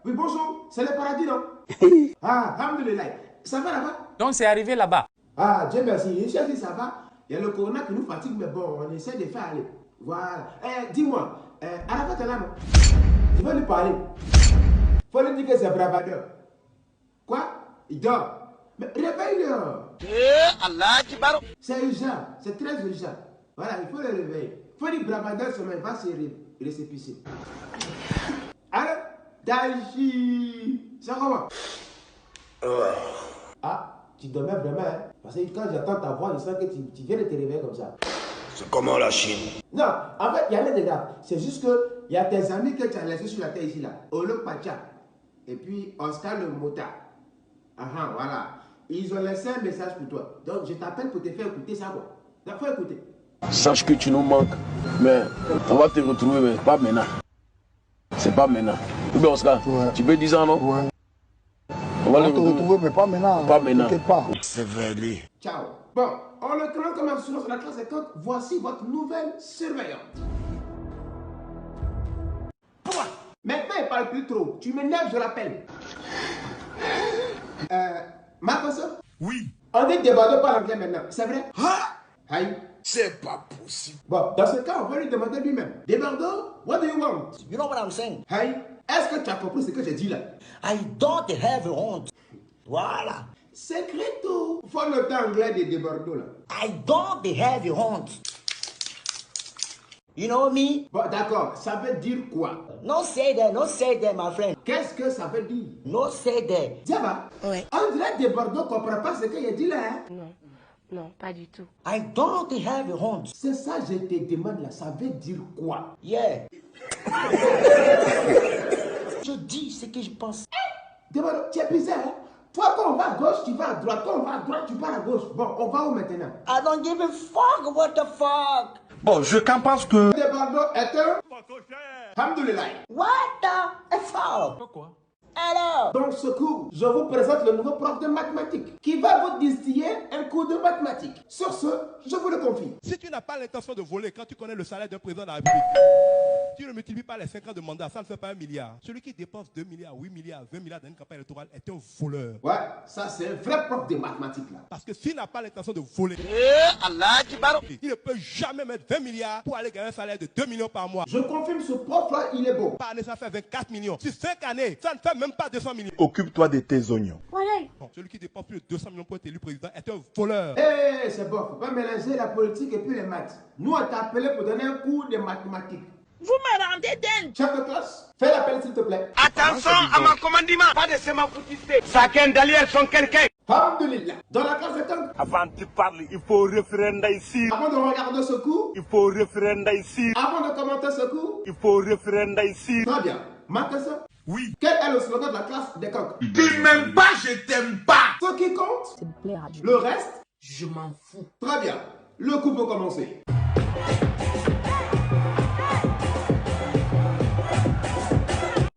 Oui, bonjour, c'est le paradis, non? Ah, alhamdoulilah. Ça va là-bas? Donc c'est arrivé là-bas. Ah, Dieu merci. Ici, ça va. Il y a le corona qui nous fatigue, mais bon, on essaie de faire aller. Voilà. Dis-moi, Arafat est là, non? Je veux lui parler. Faut lui dire que c'est bravadeur. Quoi? Il dort. Mais réveille-le. C'est urgent, c'est très urgent. Voilà, il faut le réveiller. Il faut dire bravadeur seulement, il va se récépissé. Alors, Daji, c'est comment? Ah, tu dormais vraiment, hein? Parce que quand j'entends ta voix, je sens que tu viens de te réveiller comme ça. C'est comment la Chine? Non, en fait, il y a rien de grave. C'est juste que il y a tes amis que tu as laissés sur la terre ici, là. Olo Pacha. Et puis Oscar le motard. Ah, voilà. Ils ont laissé un message pour toi. Donc, je t'appelle pour te faire écouter ça, quoi. Donc, faut écouter. Sache que tu nous manques, mais on va te retrouver, mais pas maintenant. C'est pas maintenant. Ou bien Oscar, tu peux dire ça, non? Ouais. On va le retrouver, mais pas maintenant. Pas maintenant. T'inquiète pas. C'est vrai. Ciao. Bon, on le crée comme assurance de la classe 50. Voici votre nouvelle surveillante. Pourquoi? Maintenant, il parle plus trop. Tu m'énerves, je l'appelle. Marcos? Oui. On dit débordeur par l'anglais maintenant. C'est vrai? Aïe. C'est pas possible. Bon, dans ce cas, on va lui demander lui-même. Débordeur, what do you want? You know what I'm saying? Aïe. Est-ce que tu as compris ce que j'ai dit là? I don't have a honte. Voilà. Secreto. Faut le temps anglais des débordeurs là. I don't have a honte. You know me? Bon, d'accord. Ça veut dire quoi? No say that, my friend. Qu'est-ce que ça veut dire? No say that. Diaba? Ouais. On dirait débordeur comprend pas ce qu'il a dit là, hein? Non, non, pas du tout. I don't have a honte. C'est ça, je te demande là. Ça veut dire quoi? Yeah. Je dis ce que je pense. Débordeur, tu es bizarre, hein? Toi, quand on va à gauche, tu vas à droite. Quand on va à droite, tu pars à gauche. Bon, on va où maintenant? I don't give a fuck. What the fuck? Bon, je pense que... Débordeur est un... Alhamdoulilah. What the fuck? Pourquoi? Alors? Dans ce cours, je vous présente le nouveau prof de mathématiques qui va vous distiller un cours de mathématiques. Sur ce, je vous le confie. Si tu n'as pas l'intention de voler quand tu connais le salaire d'un président de la République, tu ne multiplies pas les 5 ans de mandat, ça ne fait pas 1 milliard. Celui qui dépense 2 milliards, 8 milliards, 20 milliards dans une campagne électorale est un voleur. Ouais, ça c'est un vrai prof de mathématiques là. Parce que s'il n'a pas l'intention de voler, il ne peut jamais mettre 20 milliards pour aller gagner un salaire de 2 millions par mois. Je confirme, ce prof là, il est bon. Par année, ça fait 24 millions. Sur 5 années, ça ne fait même pas 200 millions. Occupe-toi de tes oignons. Bon, celui qui dépense plus de 200 millions pour être élu président est un voleur. Eh, c'est bon, faut pas mélanger la politique et puis les maths. Nous, on t'a appelé pour donner un cours de mathématiques. Vous me rendez dingue. Chef de classe, fais l'appel s'il te plaît. Attention à mon commandement. Pas de sémafoutiste. Chacun derrière son quelqu'un. Alhamdoulilah. Dans la classe de temps, Avant de parler, il faut référenda ici. avant de regarder ce cours, Il faut référenda ici. avant de commenter ce cours, Il faut référenda ici. très bien. Marcus, Oui. quel est le slogan de la classe des coqs? Tu m'aimes pas, je t'aime pas. Ce qui compte, le reste, Je m'en fous. très bien. Le coup peut commencer.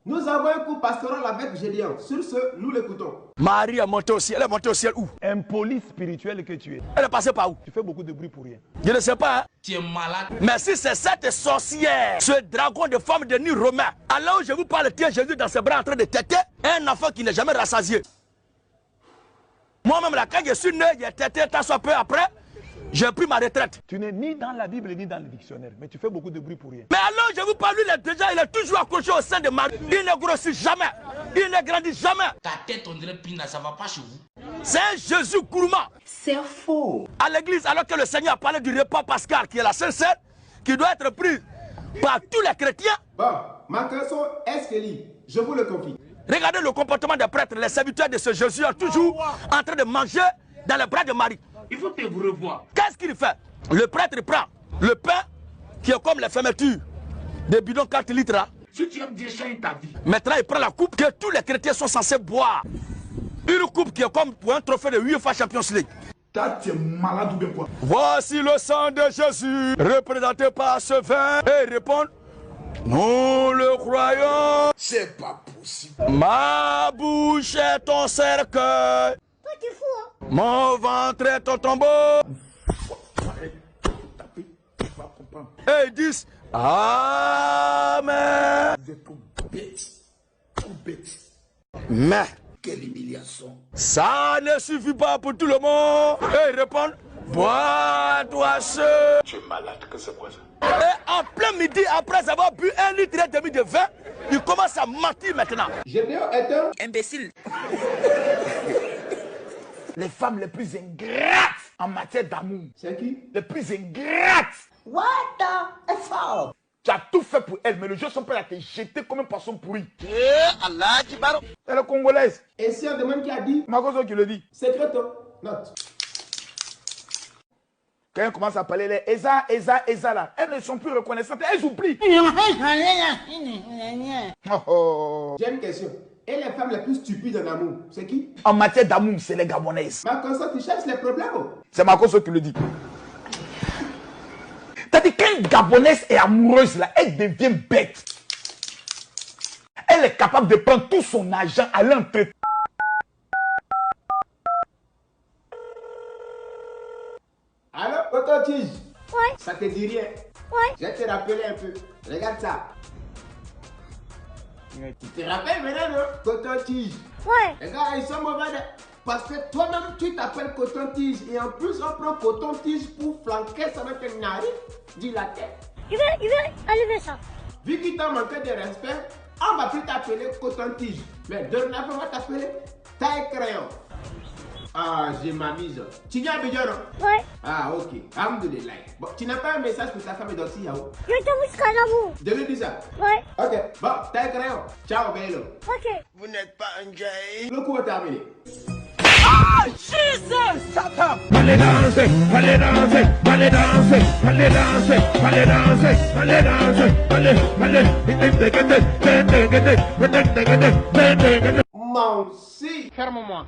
Nous avons un coup pastoral avec Gédéon. Sur ce, nous l'écoutons. Marie est montée au ciel. Elle est montée au ciel où? Impoli spirituel que tu es. Elle est passée par où? Tu fais beaucoup de bruit pour rien. Je ne sais pas. Hein? Tu es malade. Mais si c'est cette sorcière, ce dragon de forme de nid romain, alors je vous parle, tiens Jésus dans ses bras en train de téter un enfant qui n'est jamais rassasié. Moi-même, là, quand je suis né, j'ai tété tant soit peu après, j'ai pris ma retraite. Tu n'es ni dans la Bible ni dans le dictionnaire, mais tu fais beaucoup de bruit pour rien. Mais alors, je vous parle, lui, il est toujours accroché au sein de Marie. Il ne grossit jamais. Il ne grandit jamais. Ta tête, on dirait Pina, ça va pas chez vous. C'est un Jésus gourmand. C'est faux. À l'église, alors que le Seigneur a parlé du repas pascal, qui est la Sainte Seine, qui doit être prise par tous les chrétiens. Bon, ma question est-ce qu'elle lit? Je vous le confie. Regardez le comportement des prêtres, les serviteurs de ce Jésus, toujours en train de manger dans les bras de Marie. Il faut que vous revoiez. Qu'est-ce qu'il fait? Le prêtre prend le pain, qui est comme les fermetures des bidons 4 litres. Là. Si tu aimes Dieu, change ta vie. Maintenant, il prend la coupe que tous les chrétiens sont censés boire. Une coupe qui est comme pour un trophée de 8 fois Champions League. Tu es malade ou bien quoi? Voici le sang de Jésus, représenté par ce vin. Et ils répondent, nous le croyons. C'est pas possible. Ma bouche est ton cercueil. Toi, tu es fou, hein? Mon ventre est ton tombeau. Et ils disent, Amen. Vous êtes trop bête. trop bête. Mais Quelle humiliation. ça ne suffit pas pour tout le monde. Et ils répondent, bois-toi seul. Tu es malade, que c'est quoi ça? Et en plein midi, après avoir bu 1,5 litre de vin, il commence à mentir maintenant. Gédéon est un Imbécile. Les femmes les plus ingrates en matière d'amour. C'est qui? Les plus ingrates. What the F? Tu as tout fait pour elle, mais les gens sont prêts à te jeter comme un poisson pourri. Allah Akbar. Elle est congolaise. Et si on demande qui a dit, Makoso qui le dit. secreto. Note. Quand elle commence à parler, les Eza là, elles ne sont plus reconnaissantes, elles oublient. Oh, oh. J'ai une question. Et les femmes les plus stupides en amour, c'est qui? En matière d'amour, c'est les Gabonaises. Ma consort, tu cherches les problèmes. Oh. C'est Makoso qui le dit. C'est-à-dire qu'une Gabonaise est amoureuse là, elle devient bête. Elle est capable de prendre tout son argent à l'entrée. Allô, coton-tige? Ouais. Ça te dit rien? Ouais. Je vais te rappeler un peu. Regarde ça. Tu te rappelles maintenant, non? Coton-tige. Ouais. Les gars, ils sont mauvais. Parce que toi-même, tu t'appelles coton-tige. Et en plus, on prend coton-tige pour flanquer ça avec un narine dilaté. Il veut enlever ça. Vu qu'il t'a manqué de respect, on va plus t'appeler coton-tige. Mais dorénavant, on va t'appeler taille-crayon. Ah, je m'amuse. Tu viens à Abidjan, non? Ouais. Ah, ok. Alhamdoulilah. Bon, tu n'as pas un message pour ta femme et Doxy Yao? Je te busque un amour. De lui dire ça? Ouais. Ok. Bon, taille-crayon. Ciao, bello. Ok. Vous n'êtes pas un gay. Le coup est terminé. Allez danser, allez danser, allez danser, allez danser, allez danser, allez danser, allez, allez. Mon si. Ferme-moi.